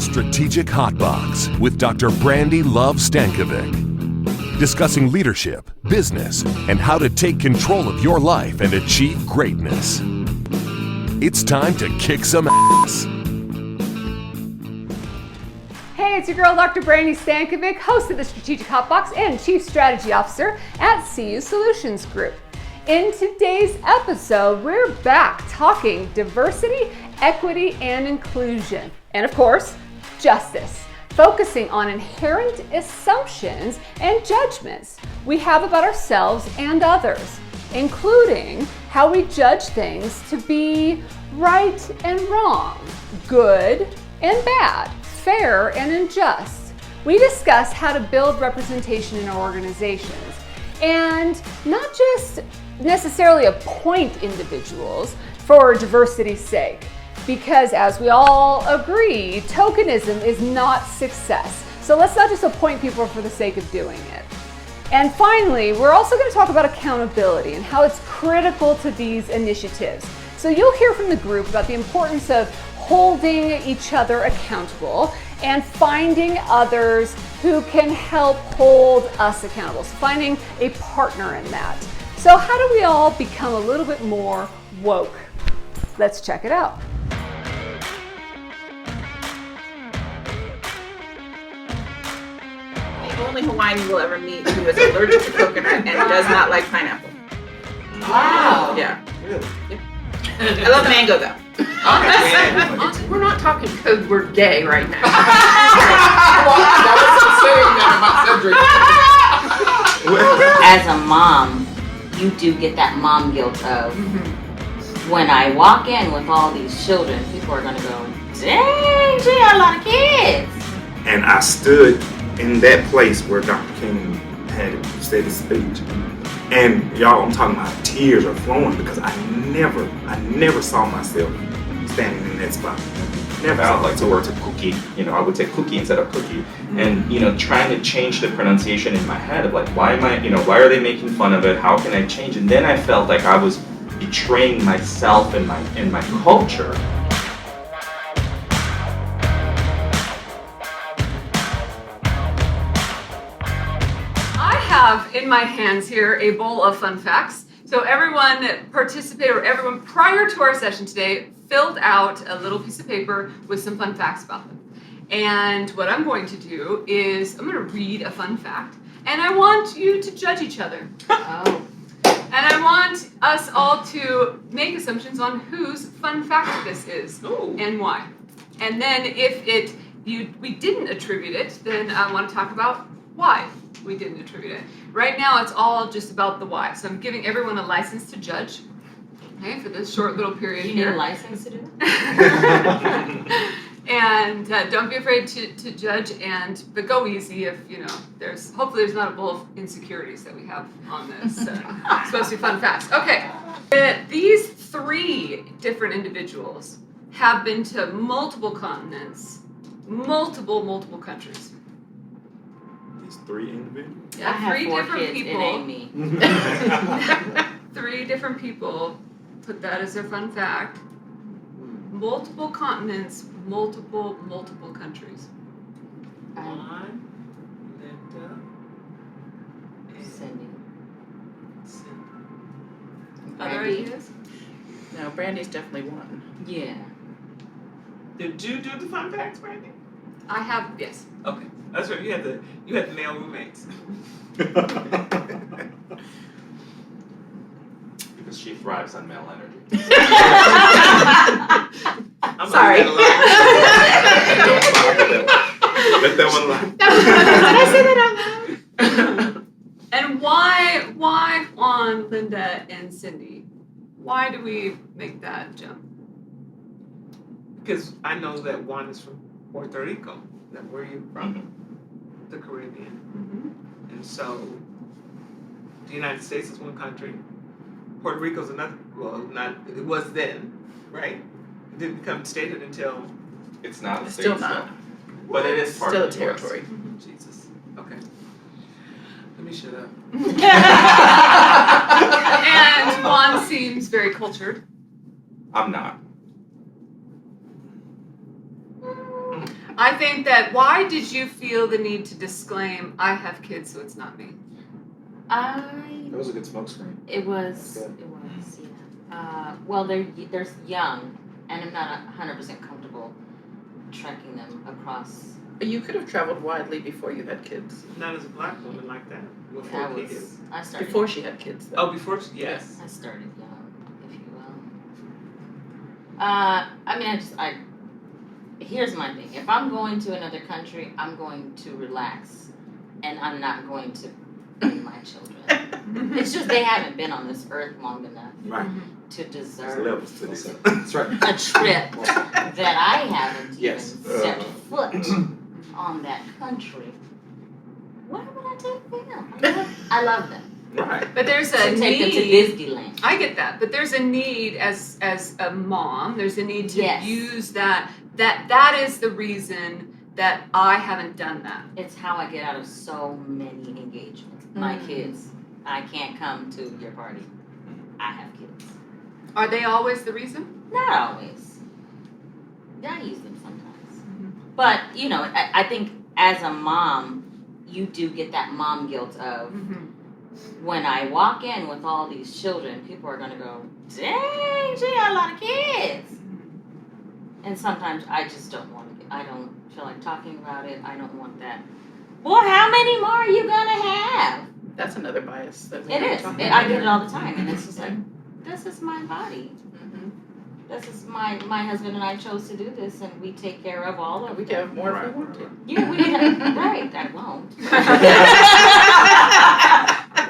Strategic Hotbox with Dr. Brandi Luv Stankovic. Discussing leadership, business, and how to take control of your life and achieve greatness. It's time to kick some ass. Hey, it's your girl, Dr. Brandi Stankovic, host of the Strategic Hotbox and Chief Strategy Officer at CU Solutions Group. In today's episode, we're back talking diversity, equity, and inclusion. And of course, justice, focusing on inherent assumptions and judgments we have about ourselves and others, including how we judge things to be right and wrong, good and bad, fair and unjust. We discuss how to build representation in our organizations and not just necessarily appoint individuals for diversity's sake, because as we all agree, tokenism is not success. So let's not just appoint people for the sake of doing it. And finally, we're also going to talk about accountability and how it's critical to these initiatives. So you'll hear from the group about the importance of holding each other accountable and finding others who can help hold us accountable. So finding a partner in that. So how do we all become a little bit more woke? Let's check it out. The only Hawaiian you will ever meet who is allergic to coconut and does not like pineapple. Wow. Yeah. Really? Yeah. I love mango though. We're not talking code word gay right now. As a mom, you do get that mom guilt of when I walk in with all these children, people are going to go, dang, she got a lot of kids. And I stood in that place where Dr. King had said his speech. And y'all, I'm talking about tears are flowing because I never saw myself standing in that spot. Never. I would like to work to cookie. I would say cookie instead of cookie. And, trying to change the pronunciation in my head of like, why am I, why are they making fun of it? How can I change? And then I felt like I was betraying myself and my culture. I have in my hands here a bowl of fun facts. So everyone participated, or everyone prior to our session today, filled out a little piece of paper with some fun facts about them. And what I'm going to do is I'm going to read a fun fact, and I want you to judge each other. Oh. And I want us all to make assumptions on whose fun fact this is and why. And then if we didn't attribute it, then I want to talk about why we didn't attribute it. Right now, it's all just about the why. So I'm giving everyone a license to judge, okay, for this short little period You here. need a license to do it? And don't be afraid to judge, but go easy if, hopefully there's not a bowl of insecurities that we have on this. It's supposed to be fun facts. Okay, these three different individuals have been to multiple continents, multiple countries. These three individuals? Yeah, I have three 4 different kids, people. it ain't me. 3 different people put that as their fun fact. Multiple continents, multiple countries. Juan, Linda, and Cindy. Other Brandi? ideas? No, Brandy's definitely one. Yeah. Did you do the fun facts, Brandi? I have, yes. Okay, that's right. You had the male roommates. Because she thrives on male energy. I'm Sorry. Let that one lie. Did I say that out loud? And why Juan, Linda, and Cindy? Why do we make that jump? Because I know that Juan is from Puerto Rico. Is that where you're from? The Caribbean. Mm-hmm. And so the United States is one country. Puerto Rico's another. Well, not it was then, right? It didn't become stated until. It's not a It's state still not. but it is part Still a of the US. territory. Jesus. Okay. Let me shut up. And Juan seems very cultured. I'm not. I think that why did you feel the need to disclaim, I have kids, so it's not me? That was a good smoke screen. It was, yeah. Well, they're young, and I'm not 100% comfortable trekking them across. But you could have traveled widely before you had kids. Not as a black woman like that. I started Before she had kids, though. Oh, before she, yes. I started young, if you will. I mean, here's my thing. If I'm going to another country, I'm going to relax, and I'm not going to bring my children. It's just they haven't been on this earth long enough to deserve levels to this. That's right. a trip that I haven't Yes. even set foot on that country. Why would I take them? I love them. Right. But there's a So take them to need. Disneyland. I get that, but there's a need as a mom. There's a need to Yes. use that. That is the reason that I haven't done that. It's how I get out of so many engagements. My kids, I can't come to your party. I have kids. Are they always the reason? Not always. I use them sometimes. But, you know, I think as a mom, you do get that mom guilt of when I walk in with all these children, people are going to go, dang, she got a lot of kids. And sometimes I just don't want to, I don't feel like talking about it. I don't want that. Well, how many more are you going to have? That's another bias. That It is. I get it all the time. And it's just like, this is my body. This is my husband and I chose to do this, and we take care of all of We it. can have more if we want to. Yeah, we didn't have, right, I won't.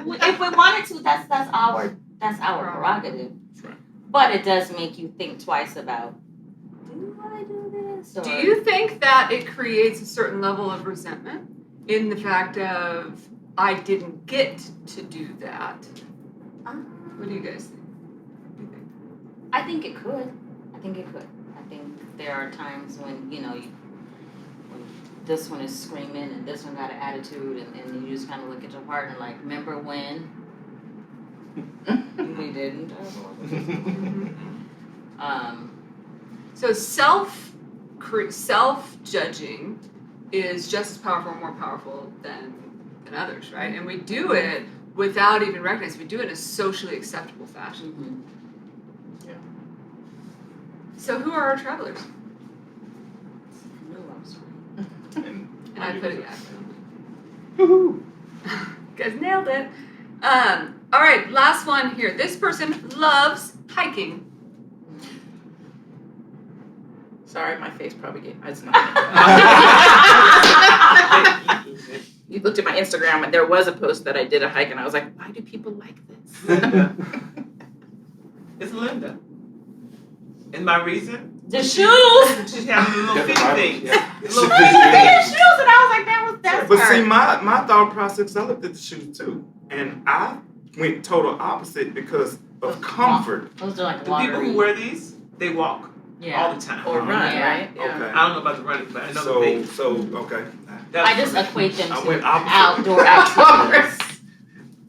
If we wanted to, that's our prerogative. That's right. But it does make you think twice about, do I do this? Or, Do you think that it creates a certain level of resentment in the fact of I didn't get to do that? What do you guys think? I think it could. I think there are times when, you know, when this one is screaming and this one got an attitude, and you just kind of look at your partner like, remember when? We didn't. So self-judging is just as powerful or more powerful than others, right? And we do it without even recognizing. We do it in a socially acceptable fashion. Yeah. So who are our travelers? No, I'm sorry. And I put it you guys nailed it. All right, last one here. This person loves hiking. Sorry, my face probably gave. It's not. You looked at my Instagram, and there was a post that I did a hike, and I was like, why do people like this? Linda. It's Linda. And my reason? The shoes! She's having a little feet thing. Little The feet thing. shoes, and I was like, that's But her. see, my thought process, I looked at the shoes too, and I went total opposite because of comfort. Those are like The people watery. who wear these, they walk all the time. Or run, Yeah. right? Yeah. Okay. I don't know about the running, but I know the thing. So okay. I just equate them I to went opposite. outdoor activities.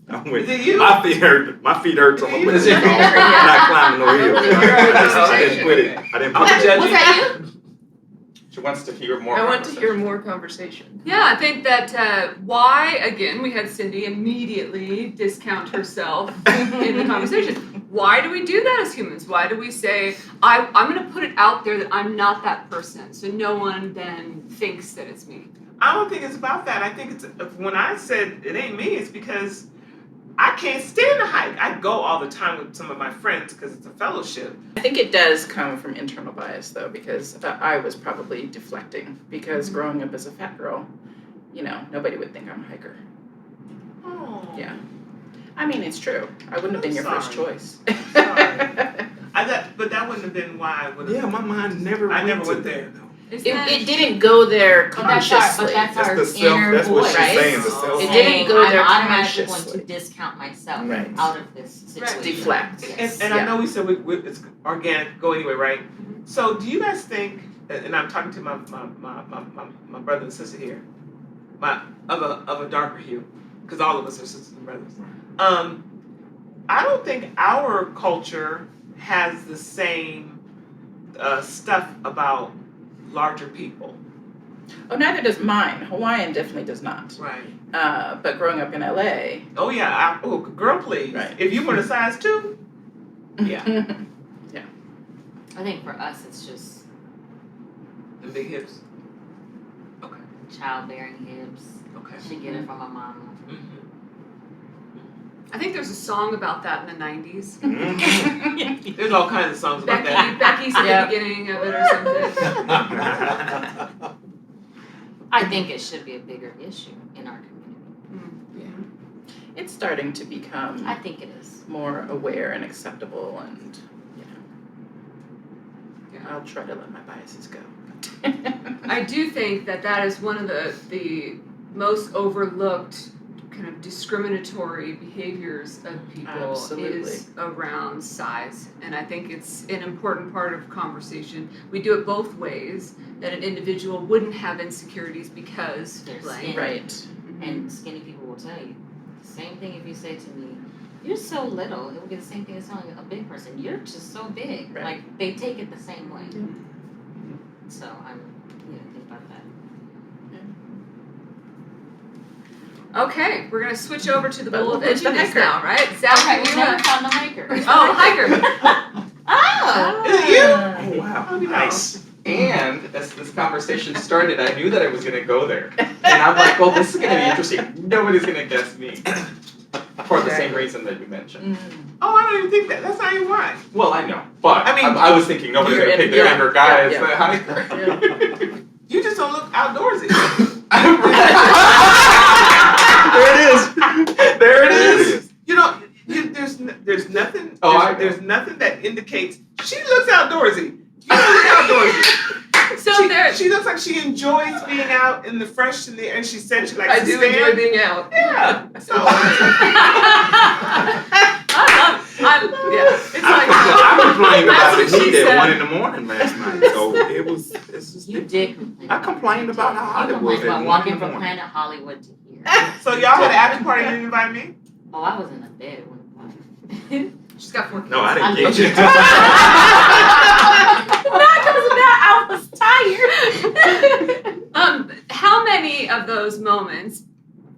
I went, Is it you? my feet hurt. My feet hurt, so I'm gonna put Is it it on. you? I'm not climbing no hill. I didn't put it. I didn't put I'm it. judging. Was that you? She wants to hear more. I want to conversation. hear more conversation. Yeah, I think that why, again, we had Cindy immediately discount herself in the conversation. Why do we do that as humans? Why do we say, I'm going to put it out there that I'm not that person, so no one then thinks that it's me? I don't think it's about that. I think it's when I said it ain't me, it's because I can't stand to hike. I go all the time with some of my friends because it's a fellowship. I think it does come from internal bias, though, because I was probably deflecting. Because growing up as a fat girl, you know, nobody would think I'm a hiker. Oh. Yeah. I mean, it's true. I wouldn't have been your first Sorry. choice. But that wouldn't have been why I would have. Yeah, my mind never. I never to went that, there. though. It didn't go there But that's consciously. our That's the self. inner That's what voice. she's right? saying. The self. It didn't go there I'm automatically going consciously. to discount myself Right. out of this situation. Deflect. Yes. And I know we said it's organic, go anyway, right? So do you guys think? And I'm talking to my brother and sister here, of a darker hue, because all of us are sisters and brothers. I don't think our culture has the same stuff about larger people. Oh, neither does mine. Hawaiian definitely does not. Right. But growing up in LA. Oh yeah. Girl, please. Right. If you were a size 2, yeah. Yeah. I think for us, it's just The big hips. Okay. childbearing hips. Okay. She get it from her mama. Mm-hmm. I think there's a song about that in the 90s. There's all kinds of songs about that. Becky's at Yeah. the beginning of it or something. I think it should be a bigger issue in our community. It's starting to become I think it is. more aware and acceptable, and I'll try to let my biases go. I do think that is one of the most overlooked kind of discriminatory behaviors of people Absolutely. is around size. And I think it's an important part of conversation. We do it both ways, that an individual wouldn't have insecurities because They're blank. skinny. Right. And skinny people will tell you. Same thing if you say to me, you're so little, it will be the same thing as telling a big person, you're just so big. Right. Like, they take it the same way. So I'm, think about that. Okay, we're gonna switch over to the But bowl of where's the edginess hiker? now, right? Zach, Okay, we you never found the hiker. Oh, hiker. Oh! Is it you? Oh wow, nice. And as this conversation started, I knew that I was gonna go there, and I'm like, well, this is gonna be interesting. Nobody's gonna guess me for the same reason that you mentioned. Oh, I don't even think that. That's not even why. Well, I know, but I mean, I was thinking nobody's you're gonna pick the yeah, younger guy as yeah. the hiker. You just don't look outdoorsy. There it is. You know, there's nothing. Oh, I know. There's nothing that indicates she looks outdoorsy. You don't look outdoorsy. So She looks like she enjoys being out in the fresh and the air. And she said she likes I to do stand. enjoy being out. Yeah. So It's like I complained about That's the what she heat said. at 1 a.m. last night, so it's just. You did complain. I complained about how hot You it was complained at about 1 walking in the from morning. Planet Hollywood to here. so y'all had an after party and didn't invite me? Oh, I was in the bed at 1 o'clock. she's got 4 kids. No, I didn't I get you. Not because of that, I was tired. How many of those moments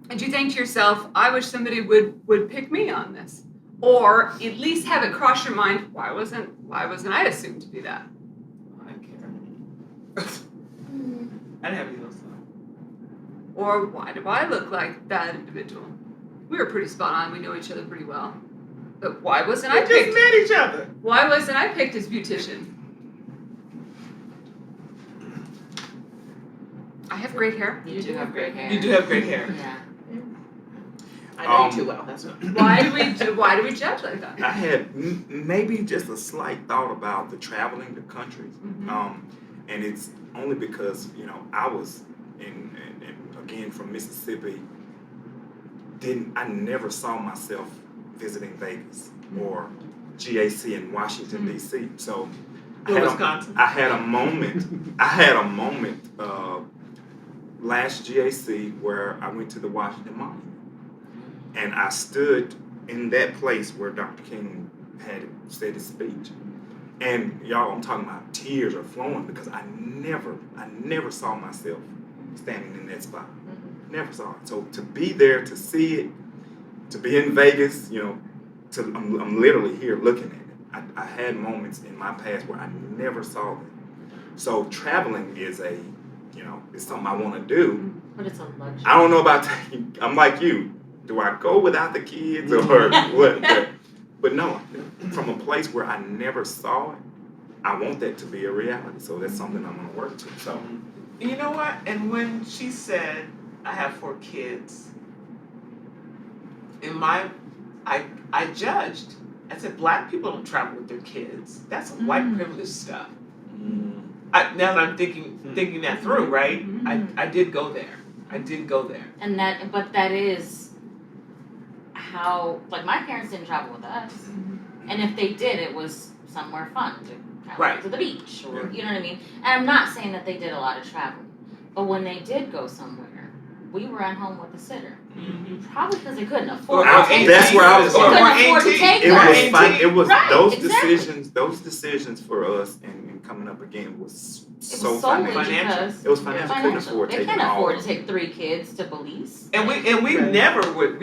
did you think to yourself, I wish somebody would pick me on this? Or at least have it cross your mind, why wasn't I assumed to be that? I didn't care. I didn't have any of those thoughts. Or why do I look like that individual? We were pretty spot on, we know each other pretty well. But why wasn't I We just picked? met each other. Why wasn't I picked as beautician? I have great hair. You do have great hair. You do have great hair. Yeah. I know you too well. That's what. Why do we judge like that? I had maybe just a slight thought about the traveling the countries, and it's only because I was in again from Mississippi. I never saw myself visiting Vegas or GAC in Washington D.C. So Wisconsin. I had a moment last GAC where I went to the Washington Monument. And I stood in that place where Dr. King had said his speech. And y'all, I'm talking about tears are flowing because I never saw myself standing in that spot. Never saw it. So to be there, to see it, to be in Vegas, I'm literally here looking at it. I had moments in my past where I never saw it. So traveling is it's something I want to do. But it's a luxury. I don't know about I'm like you. Do I go without the kids or what? But no, from a place where I never saw it, I want that to be a reality. So that's something I'm going to work to. So You know what? And when she said, I have 4 kids, I judged. I said, black people don't travel with their kids. That's white privilege stuff. Now that I'm thinking that through, right? I did go there. And that is how, like, my parents didn't travel with us. And if they did, it was somewhere fun to travel to the beach or, you know what I mean? And I'm not saying that they did a lot of traveling. But when they did go somewhere, we were at home with a sitter. Probably because they couldn't afford it. That's where I was They going. couldn't afford to take It them. was fun. It was Right, those exactly. decisions for us in coming up again was It so was solely financial. because It was financial. Couldn't afford they taking can't all. afford to take 3 kids to police. And we Right. never would.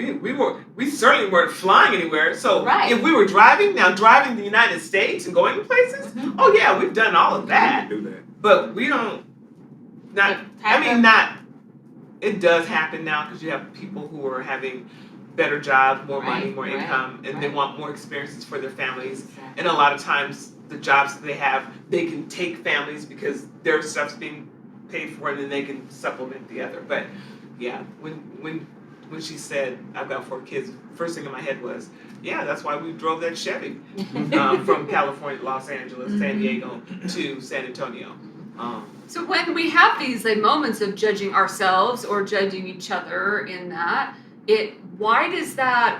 We certainly weren't flying anywhere. So Right. if we were driving the United States and going to places, Mhm. oh yeah, we've done all of You that. can do that. But we don't. Not. I mean, not. It does happen now because you have people who are having better jobs, more money, Right, more right, income, and they right. want more experiences for their families. Exactly. And a lot of times, the jobs that they have, they can take families because their stuff's being paid for, and then they can supplement the other. But yeah, when she said I've got 4 kids, first thing in my head was, yeah, that's why we drove that Chevy from California, Los Angeles, San Diego to San Antonio. So when we have these like moments of judging ourselves or judging each other in that, why does that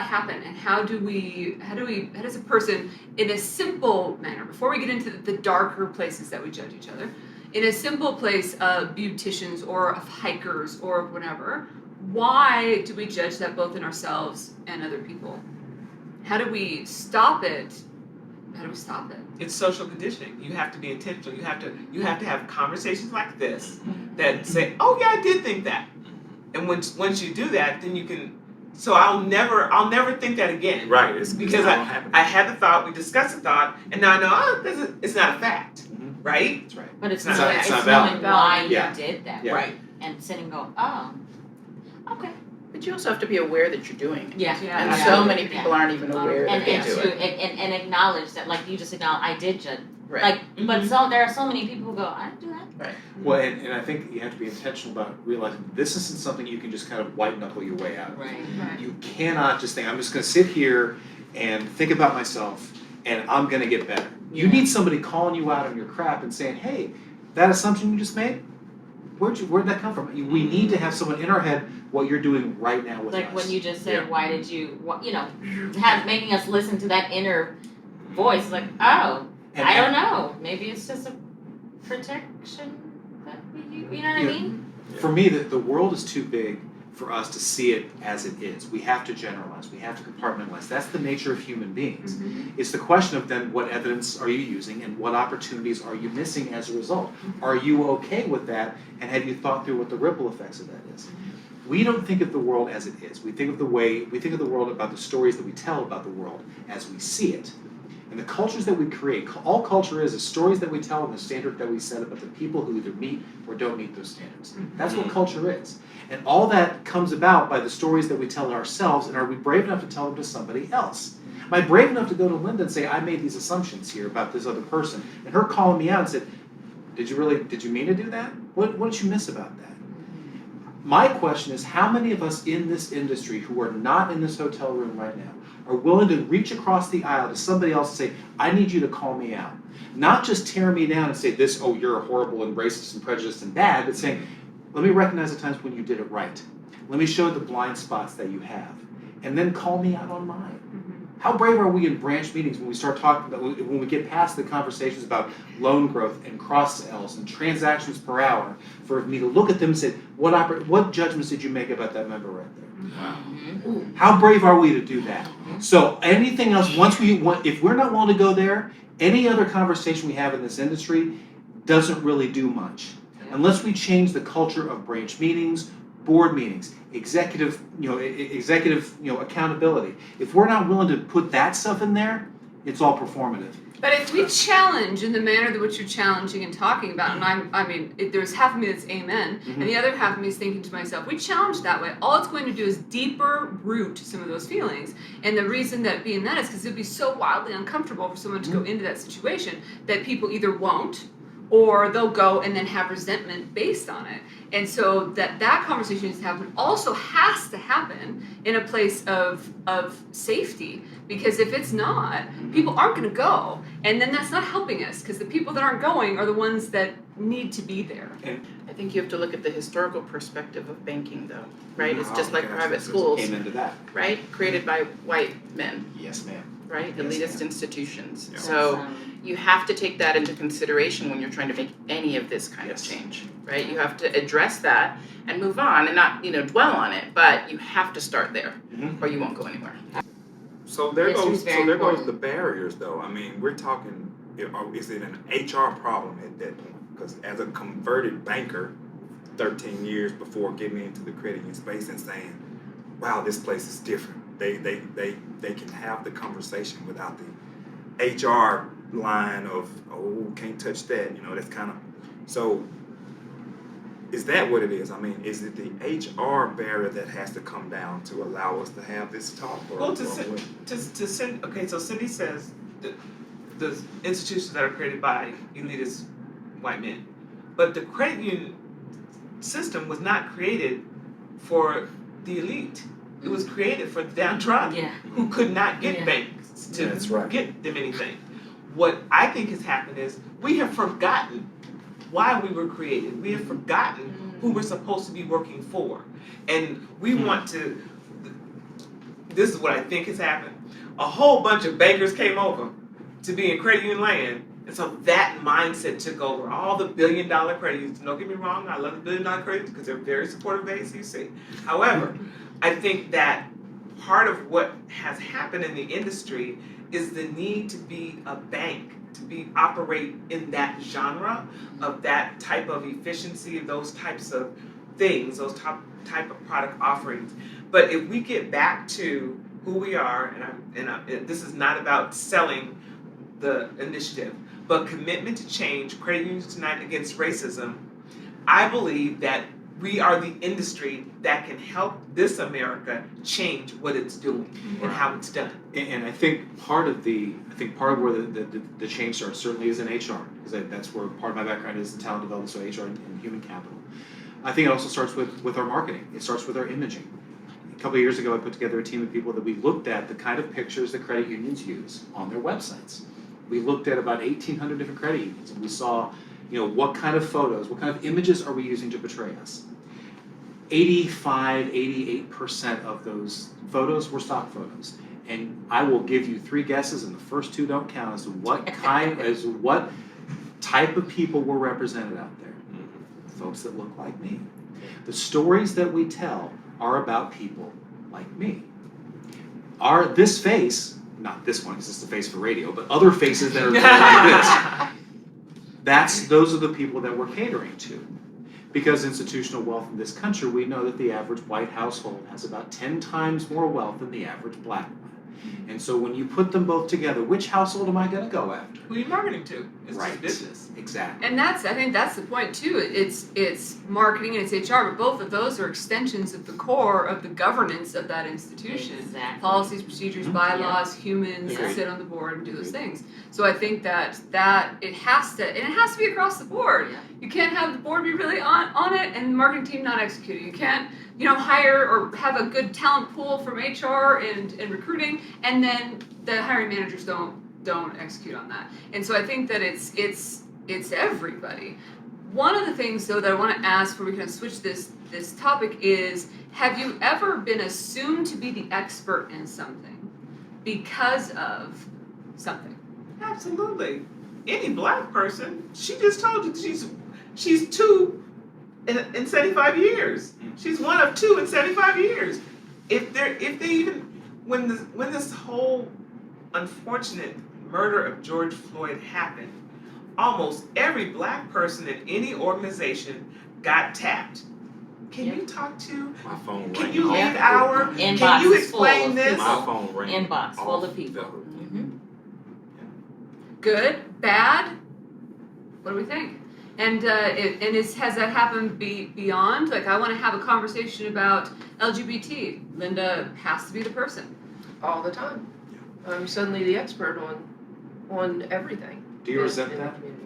happen, and how does a person, in a simple manner, before we get into the darker places that we judge each other, in a simple place of beauticians or of hikers or of whatever, why do we judge that both in ourselves and other people? How do we stop it? It's social conditioning. You have to be intentional. You have to have conversations like this that say, "Oh yeah, I did think that." And once you do that, then you can. So I'll never think that again. Right. It's Because not happening. I had the thought, we discussed the thought, and now I know it's not a fact, right? That's right. But it's It's knowing, not- it's it's not knowing valid. why Yeah. you did that. Yeah. Right. And sit and go, oh, okay. But you also have to be aware that you're doing it. Yeah. Yeah. And Yeah. so many people aren't even aware And that they and do to it. and acknowledge that, like you just acknowledge, I did judge. Right. Like, but so there are so many people who go, I didn't do that. Well, and I think you have to be intentional about realizing this isn't something you can just kind of white knuckle your way out of. Right. You cannot just think, I'm just going to sit here and think about myself and I'm going to get better. You need somebody calling you out on your crap and saying, hey, that assumption you just made, where'd that come from? We need to have someone in our head what you're doing right now with Like us. when you just said, Yeah. why did you, making us listen to that inner voice, like, oh, And- I don't know. Maybe it's just a protection that we use. You know what I mean? For me, the world is too big for us to see it as it is. We have to generalize. We have to compartmentalize. That's the nature of human beings. It's the question of then what evidence are you using and what opportunities are you missing as a result? Are you okay with that, and have you thought through what the ripple effects of that is? We don't think of the world as it is. We think of the world about the stories that we tell about the world as we see it. And the cultures that we create, all culture is stories that we tell and the standard that we set about the people who either meet or don't meet those standards. That's what culture is. And all that comes about by the stories that we tell ourselves, and are we brave enough to tell them to somebody else? Am I brave enough to go to Linda and say, I made these assumptions here about this other person, and her calling me out and said, did you mean to do that? What did you miss about that? My question is, how many of us in this industry who are not in this hotel room right now are willing to reach across the aisle to somebody else and say, I need you to call me out? Not just tear me down and say this, oh, you're horrible and racist and prejudiced and bad, but saying, let me recognize the times when you did it right. Let me show the blind spots that you have. And then call me out on mine. How brave are we in branch meetings when we start talking about, when we get past the conversations about loan growth and cross-sells and transactions per hour, for me to look at them and say, what judgments did you make about that member right there? How brave are we to do that? So anything else, if we're not willing to go there, any other conversation we have in this industry doesn't really do much. Unless we change the culture of branch meetings, board meetings, executive accountability. If we're not willing to put that stuff in there, it's all performative. But if we challenge in the manner that which you're challenging and talking about, and there's half of me that's amen, and the other half of me is thinking to myself, we challenge that way, all it's going to do is deeper root some of those feelings. And the reason that being that is because it would be so wildly uncomfortable for someone to go into that situation that people either won't, or they'll go and then have resentment based on it. And so that conversation also has to happen in a place of safety, because if it's not, people aren't going to go, and then that's not helping us, because the people that aren't going are the ones that need to be there. I think you have to look at the historical perspective of banking, though, right? It's just like Oh, private yes, schools, Amen to that. right? Created by white men, Yes, ma'am. right? Yes, Elitist ma'am. institutions. Yeah. So you have to take that into consideration when you're trying to make any of this kind of change, right? You have to address that and move on and not, dwell on it, but you have to start there or you won't go anywhere. So there History's goes very the important. barriers, though. I mean, we're talking is it an HR problem at that point? Because as a converted banker, 13 years before getting into the credit union space and saying, wow, this place is different. They can have the conversation without the HR line of, oh, can't touch that. That's kind of, so is that what it is? I mean, is it the HR barrier that has to come down to allow us to have this talk? Well, so Cindy says the institutions that are created by elitist white men, but the credit union system was not created for the elite. It was created for the downtrodden who could not get banks to get them anything. What I think has happened is we have forgotten why we were created. We have forgotten who we're supposed to be working for. And we want to, this is what I think has happened. A whole bunch of bankers came over to be in credit union land, and so that mindset took over. All the $1 billion credit unions, don't get me wrong, I love the $1 billion credit unions because they're very supportive of ACC. However, I think that part of what has happened in the industry is the need to be a bank, to operate in that genre of that type of efficiency, of those types of things, those type of product offerings. But if we get back to who we are, and this is not about selling the initiative, but commitment to change, credit unions unite against racism, I believe that we are the industry that can help this America change what it's doing and how it's done. And I think part of where the change starts certainly is in HR, because that's where part of my background is in talent development, so HR and human capital. I think it also starts with our marketing. It starts with our imaging. A couple of years ago, I put together a team of people that we looked at the kind of pictures that credit unions use on their websites. We looked at about 1,800 different credit unions, and we saw, what kind of photos, what kind of images are we using to portray us? 88% of those photos were stock photos. And I will give you 3 guesses, and the first 2 don't count, as to what type of people were represented out there. Folks that look like me. The stories that we tell are about people like me. This face, not this one because it's the face for radio, but other faces that are like this, those are the people that we're catering to. Because institutional wealth in this country, we know that the average white household has about 10 times more wealth than the average black one. And so when you put them both together, which household am I going to go after? Who are you marketing to? It's right. just business. Exactly. And I think that's the point too. It's marketing and it's HR, but both of those are extensions of the core of the governance of that institution. Exactly. Policies, procedures, bylaws, humans that sit on the board and do those things. So I think that it has to be across the board. Yeah. You can't have the board be really on it and the marketing team not execute it. You can't, hire or have a good talent pool from HR and recruiting, and then the hiring managers don't execute on that. And so I think that it's everybody. One of the things though that I want to ask before we kind of switch this topic is, have you ever been assumed to be the expert in something because of something? Absolutely. Any black person, she just told you she's 2 in 75 years. She's 1 of 2 in 75 years. If they even when this whole unfortunate murder of George Floyd happened, almost every black person in any organization got tapped. Can you talk to? My phone Can rang you off. lead our? Inbox Can you is full explain of this? My phone rang Inbox full of off people. the hook. Good, bad? What do we think? And has that happened beyond? Like, I want to have a conversation about LGBT. Linda has to be the person. All the time. I'm suddenly the expert on everything. Do you resent in the that? community.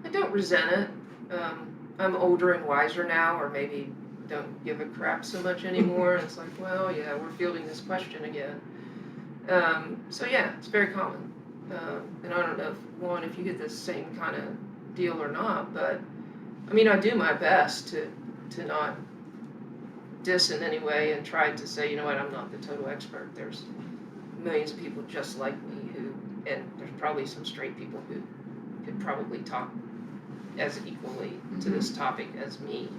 I don't resent it. I'm older and wiser now, or maybe don't give a crap so much anymore. It's like, well, yeah, we're fielding this question again. So yeah, it's very common. And I don't know if you get the same kind of deal or not, but I mean, I do my best to not diss in any way and try to say, I'm not the total expert. There's millions of people just like me and there's probably some straight people who could probably talk as equally to this topic as me.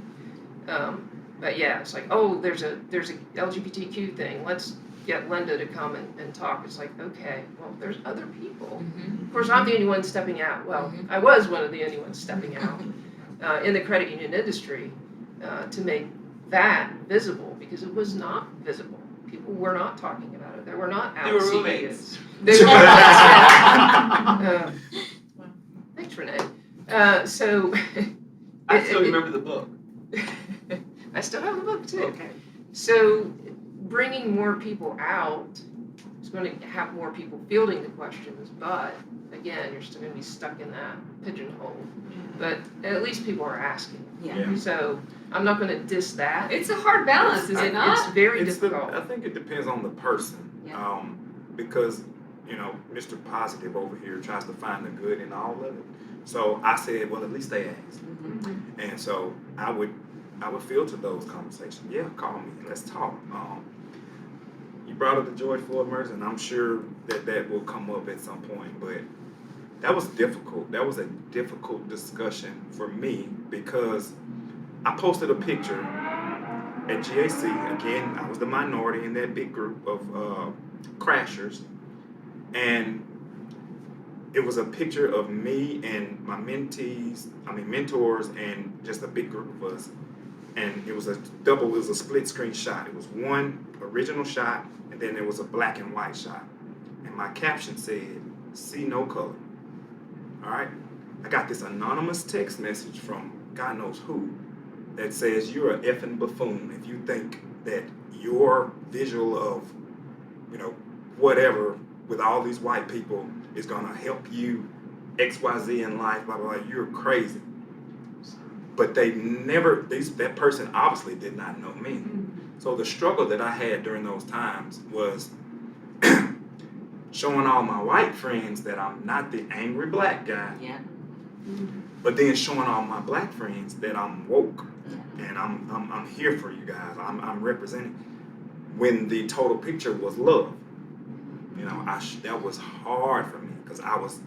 But yeah, it's like, oh, there's a LGBTQ thing. Let's get Linda to come and talk, it's like, okay, well, there's other people. Mm-hmm. Of course, I'm the only one stepping out. Well, I was one of the only ones stepping out in the credit union industry to make that visible, because it was not visible. People were not talking about it. There were not out They were CEOs. roommates. They were roommates. Thanks, Renee. So I still remember the book. I still have the book too. Okay. So bringing more people out is going to have more people fielding the questions, but again, you're still going to be stuck in that pigeonhole. But at least people are asking. Yeah. So I'm not going to diss that. It's a hard balance, is it not? It's very It's difficult. I think it depends on the person. Yeah. Because, Mr. Positive over here tries to find the good in all of it. So I said, well, at least they asked. Mm-hmm. And so I would filter those conversations. Yeah, call me. Let's talk. You brought up the George Floyd murders, and I'm sure that will come up at some point. But that was difficult. That was a difficult discussion for me because I posted a picture at GAC. Again, I was the minority in that big group of crashers. And it was a picture of me and my mentors, and just a big group of us. And it was a split screen shot. It was one original shot, and then there was a black and white shot. And my caption said, "See no color." All right? I got this anonymous text message from God knows who that says, "You're an effing buffoon if you think that your visual of, whatever with all these white people is gonna help you XYZ in life, blah, blah, blah. You're crazy." But that person obviously did not know me. So the struggle that I had during those times was showing all my white friends that I'm not the angry black guy, Yeah. but then showing all my black friends that I'm woke and I'm here for you guys. I'm representing. When the total picture was love, that was hard for me because I was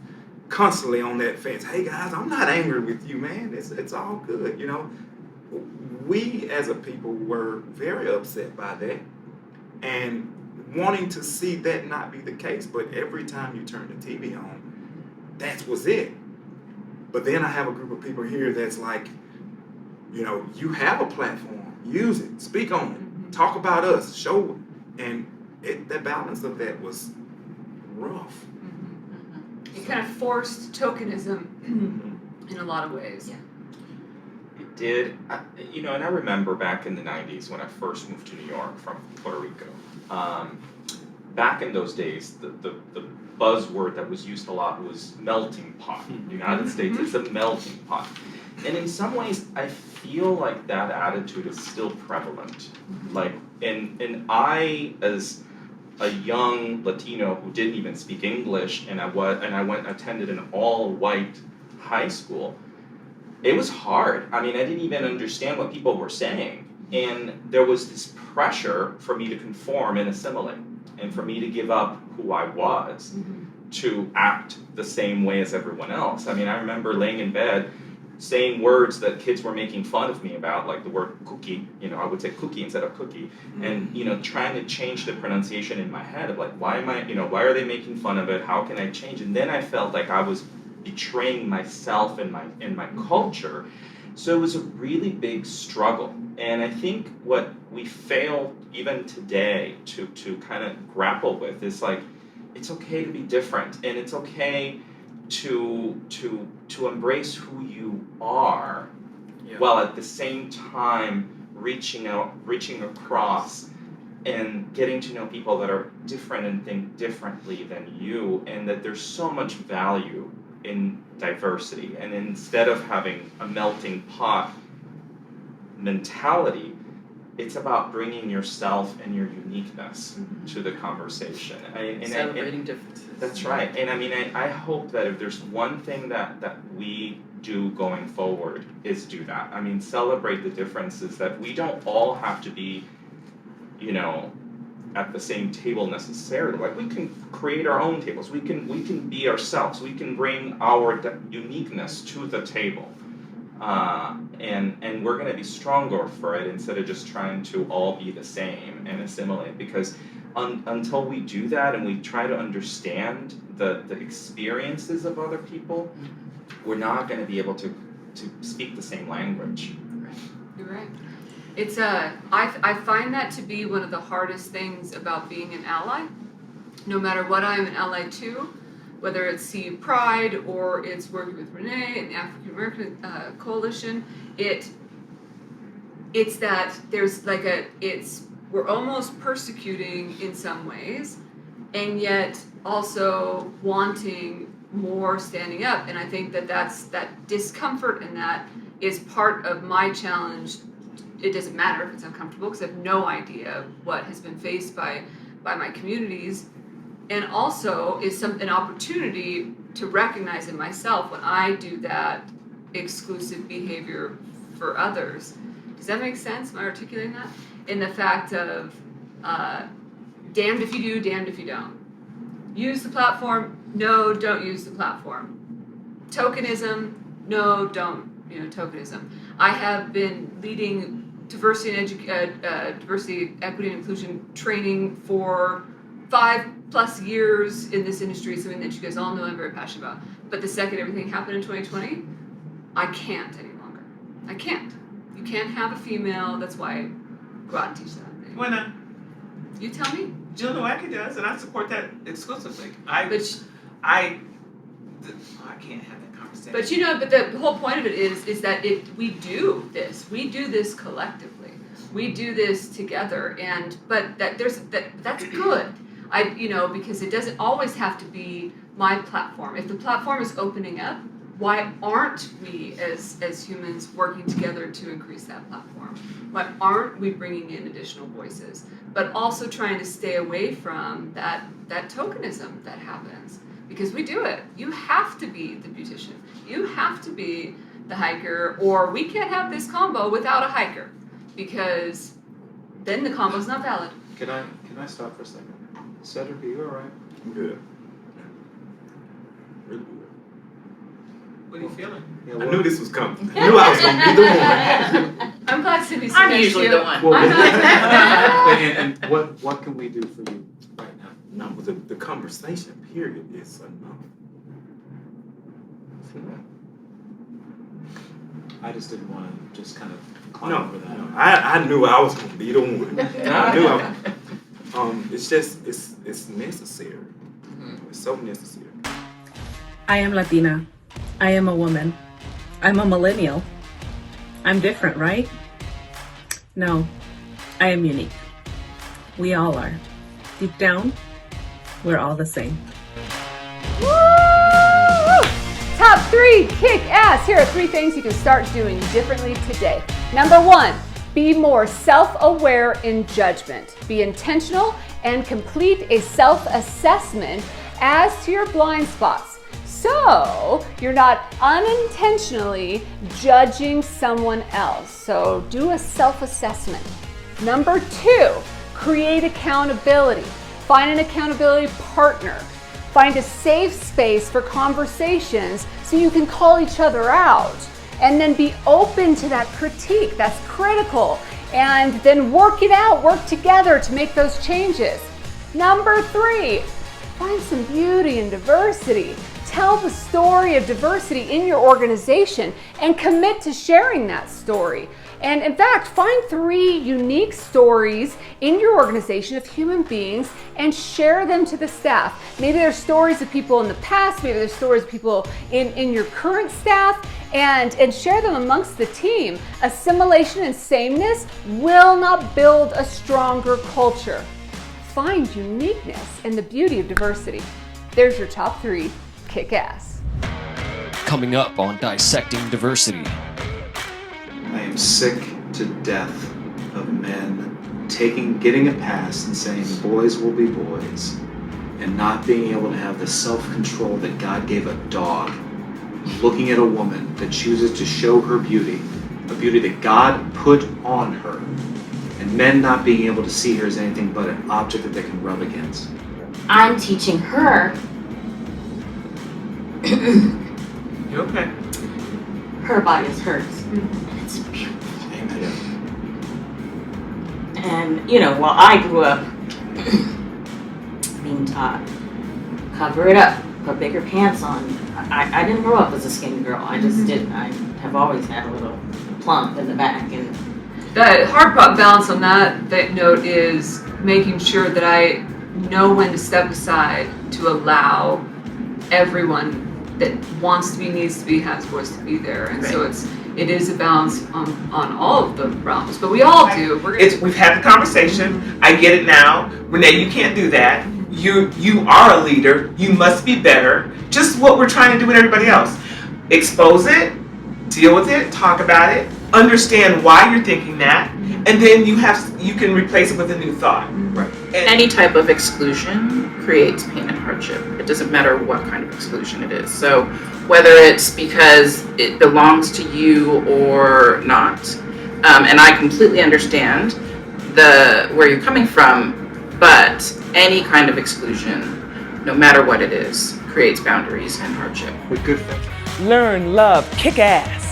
constantly on that fence. Hey guys, I'm not angry with you, man. It's all good, We as a people were very upset by that and wanting to see that not be the case. But every time you turn the TV on, that was it. But then I have a group of people here that's like, you have a platform, use it, speak on it, talk about us, show it. And the balance of that was rough. It kind of forced tokenism in a lot of ways. Yeah. It did. And I remember back in the 90s when I first moved to New York from Puerto Rico. Back in those days, the buzzword that was used a lot was melting pot. The United States is a melting pot. And in some ways, I feel like that attitude is still prevalent. Like, and I, as a young Latino who didn't even speak English, and I attended an all-white high school, it was hard. I mean, I didn't even understand what people were saying. And there was this pressure for me to conform and assimilate, and for me to give up who I was to act the same way as everyone else. I mean, I remember laying in bed saying words that kids were making fun of me about, like the word cookie. I would say cookie instead of cookie. And, trying to change the pronunciation in my head of like, why are they making fun of it? How can I change? And then I felt like I was betraying myself and my culture. So it was a really big struggle. And I think what we fail even today to kind of grapple with is like, it's okay to be different, and it's okay to embrace who you are, while at the same time reaching across and getting to know people that are different and think differently than you, and that there's so much value in diversity. And instead of having a melting pot mentality, it's about bringing yourself and your uniqueness to the conversation. Celebrating differences. That's right. And I hope that if there's one thing that we do going forward is do that. Celebrate the differences, that we don't all have to be, at the same table necessarily. Like, we can create our own tables. We can be ourselves. We can bring our uniqueness to the table. And we're going to be stronger for it, instead of just trying to all be the same and assimilate. Because until we do that and we try to understand the experiences of other people, we're not going to be able to speak the same language. You're right. It's I find that to be one of the hardest things about being an ally. No matter what I'm an ally to, whether it's CU Pride or it's working with Renee and the African American Coalition, it's that there's like we're almost persecuting in some ways, and yet also wanting more standing up. And I think that that discomfort in that is part of my challenge. It doesn't matter if it's uncomfortable because I have no idea what has been faced by my communities, and also is an opportunity to recognize in myself when I do that exclusive behavior for others. Does that make sense? Am I articulating that? In the fact of damned if you do, damned if you don't. Use the platform, no, don't use the platform. Tokenism, no, don't, tokenism. I have been leading diversity, equity, and inclusion training for 5+ years in this industry, something that you guys all know I'm very passionate about. But the second everything happened in 2020, I can't any longer. I can't. You can't have a female, that's why I go out and teach that. Why not? You tell me. Jill Nowacki does, and I support that exclusively. I can't have that conversation. But the whole point of it is that we do this collectively. We do this together, but that's good. Because it doesn't always have to be my platform. If the platform is opening up, why aren't we as humans working together to increase that platform? Why aren't we bringing in additional voices? But also trying to stay away from that tokenism that happens. Because we do it. You have to be the beautician. You have to be the hiker, or we can't have this combo without a hiker. Because then the combo's not valid. Can I stop for a second? Sedric, are you all right? I'm good. Really good. What are you feeling? Yeah, I knew this was coming. I knew I was going to be the one. I'm glad Cindy's I'm usually the one. Well, I'm not. and what can we do for you right now? No, but the conversation period is enough. I just didn't want to just kind of climb over that. No, I knew I was going to be the one. I knew I was. It's just, it's necessary. It's so necessary. I am Latina. I am a woman. I'm a millennial. I'm different, right? No, I am unique. We all are. Deep down, we're all the same. Woo! Top 3 kick ass. Here are 3 things you can start doing differently today. Number 1, be more self-aware in judgment. Be intentional and complete a self-assessment as to your blind spots. So you're not unintentionally judging someone else. So do a self-assessment. Number 2, create accountability. Find an accountability partner. Find a safe space for conversations so you can call each other out. And then be open to that critique. That's critical. And then work it out, work together to make those changes. Number 3, find some beauty in diversity. Tell the story of diversity in your organization and commit to sharing that story. And in fact, find 3 unique stories in your organization of human beings and share them to the staff. Maybe there's stories of people in the past, maybe there's stories of people in your current staff, and share them amongst the team. Assimilation and sameness will not build a stronger culture. Find uniqueness and the beauty of diversity. There's your top 3. Kick ass. Coming up on Dissecting Diversity. I am sick to death of men getting a pass and saying boys will be boys, and not being able to have the self-control that God gave a dog, looking at a woman that chooses to show her beauty, a beauty that God put on her, and men not being able to see her as anything but an object that they can rub against. I'm teaching her. You okay? Her body is hers. And it's beautiful. Amen. And, while I grew up been taught, cover it up, put bigger pants on. I didn't grow up as a skinny girl. I just didn't. I have always had a little plump in the back. And the hard balance on that note is making sure that I know when to step aside to allow everyone that wants to be, needs to be, has voice to be there. And so it is a balance on all of the realms, but we all do. We've had the conversation. I get it now. Renee, you can't do that. You are a leader. You must be better. Just what we're trying to do with everybody else. Expose it, deal with it, talk about it, understand why you're thinking that, and then you can replace it with a new thought. Right. Any type of exclusion creates pain and hardship. It doesn't matter what kind of exclusion it is. So whether it's because it belongs to you or not, and I completely understand where you're coming from, but any kind of exclusion, no matter what it is, creates boundaries and hardship. With good things. Learn, love, kick ass.